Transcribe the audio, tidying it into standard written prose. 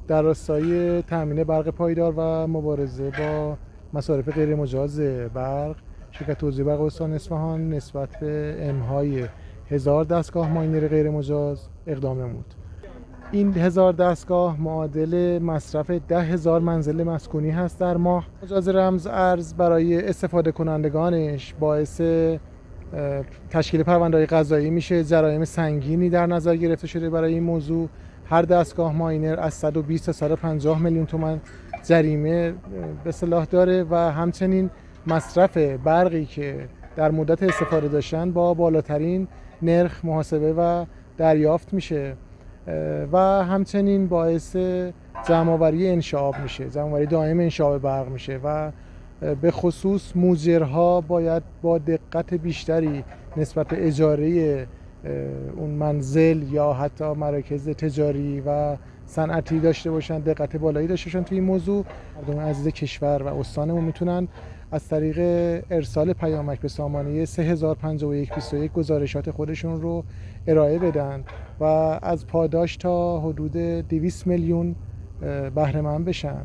در راستای تامین برق پایدار و مبارزه با مصارف غیر مجاز برق، شرکت توزیع برق استان اصفهان نسبت به انهای 1000 دستگاه ماینر غیر مجاز اقدام نمود. این 1000 دستگاه معادل مصرف 10,000 منزل مسکونی هست در ماه. مجاز رمز ارز برای استفاده کنندگانش باعث تشکیل پرونده‌های قضایی میشه. جرایم سنگینی در نظر گرفته شده برای این موضوع. هر دستگاه ماینر از 120 تا 150 میلیون تومان جریمه به اصطلاح داره و همچنین مصرف برقی که در مدت استفاده داشتن با بالاترین نرخ محاسبه و دریافت میشه و همچنین باعث جمع‌آوری انشعاب میشه، جمع‌آوری دائم انشعاب برق میشه و به خصوص موجرها باید با دقت بیشتری نسبت به اجاره اون منزل یا حتی مراکز تجاری و صنعتی داشته باشن، دقت بالایی داشته باشن توی این موضوع. مردم عزیز کشور و استانمون میتونن از طریق ارسال پیامک به سامانه 305121 گزارشات خودشون رو ارائه بدن و از پاداش تا حدود 200 میلیون بهره مند بشن.